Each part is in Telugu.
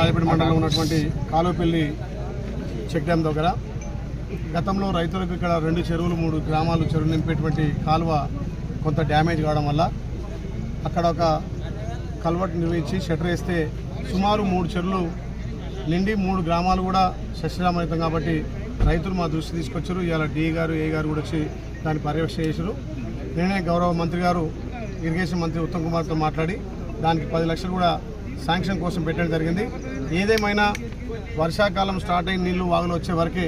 రాజపేట మండలంలో ఉన్నటువంటి కాలువపల్లి చెక్ డ్యామ్ దగ్గర గతంలో రైతులకు ఇక్కడ 2 చెరువులు 3 గ్రామాలు చెరువు నింపేటువంటి కాలువ కొంత డ్యామేజ్ కావడం వల్ల అక్కడ ఒక కల్వర్ట్ నిర్మించి షటర్ వేస్తే సుమారు 3 చెరువులు నిండి 3 గ్రామాలు కూడా సస్యశ్యామలం కాబట్టి రైతులు మా దృష్టి తీసుకొచ్చారు. ఇవాళ డి గారు ఏ గారు కూడా వచ్చి దాన్ని పర్యవేక్షణ చేశారు. నేనే గౌరవ మంత్రి గారు ఇరిగేషన్ మంత్రి ఉత్తమ్ కుమార్తో మాట్లాడి దానికి 10 లక్షలు కూడా శాంక్షన్ కోసం పెట్టడం జరిగింది. ఏదేమైనా వర్షాకాలం స్టార్ట్ అయిన నీళ్లు వాగులు వచ్చే వరకే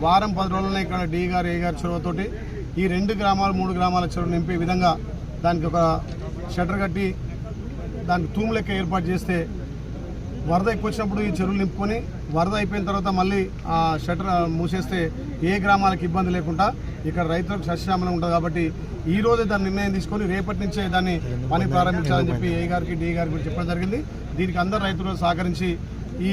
వారం 10 రోజులనే ఇక్కడ డి గారు ఏ గారు చొరవతోటి ఈ 2 గ్రామాలు 3 గ్రామాల చెరువు నింపే విధంగా దానికి ఒక షటర్ కట్టి దానికి తూము లెక్క ఏర్పాటు చేస్తే వరద ఎక్కువ వచ్చినప్పుడు ఈ చెరువులు నింపుకొని వరద అయిపోయిన తర్వాత మళ్ళీ ఆ షటర్ మూసేస్తే ఏ గ్రామాలకు ఇబ్బంది లేకుండా ఇక్కడ రైతులకు సస్యశ్యామలం ఉంటుంది. కాబట్టి ఈ రోజే దాని నిర్ణయం తీసుకొని రేపటి నుంచే దాన్ని పని ప్రారంభించాలని చెప్పి ఏ గారికి డి గారికి కూడా చెప్పడం జరిగింది. దీనికి అందరు రైతులు సహకరించి ఈ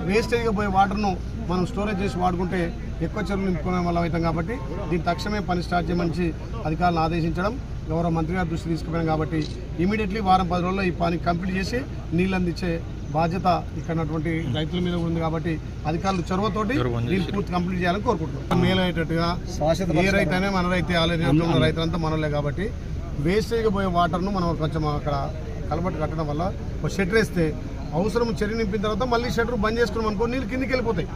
వేస్టేజ్గా పోయే వాటర్ను మనం స్టోరేజ్ చేసి వాడుకుంటే ఎక్కువ చెరువులు నింపుకునే వల్ల అవుతాం. కాబట్టి దీని తక్షణమే పని స్టార్ట్ చేయమని అధికారులను ఆదేశించడం గౌరవ మంత్రి గారు దృష్టి తీసుకుపోయాం. కాబట్టి ఇమీడియట్లీ వారం 10 రోజుల్లో ఈ పని కంప్లీట్ చేసి నీళ్ళు అందించే బాధ్యత ఇక్కడ రైతుల మీద ఉంది. కాబట్టి అధికారులు చొరవతోటి దీన్ని పూర్తి కంప్లీట్ చేయాలని కోరుకుంటున్నాం. మేలయ్యేటట్టుగా ఏ రైతు అయినా మన రైతే ఆల్రెడీ ఉన్న రైతులంతా మనలే కాబట్టి వేస్టేజ్గా పోయే వాటర్ను మనం కొంచెం అక్కడ కలబట్టు కట్టడం వల్ల ఒక షటర్ వేస్తే అవసరం చెరువు నింపిన తర్వాత మళ్ళీ షటర్ బంద్ చేసుకున్నాం అనుకో నీళ్ళు కిందికి వెళ్ళిపోతాయి.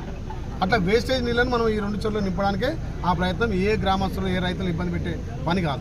అట్లా వేస్టేజ్ నీళ్ళని మనం ఈ 2 చెరువులు నింపడానికే ఆ ప్రయత్నం. ఏ గ్రామస్తులు ఏ రైతులు ఇబ్బంది పెట్టే పని కాదు.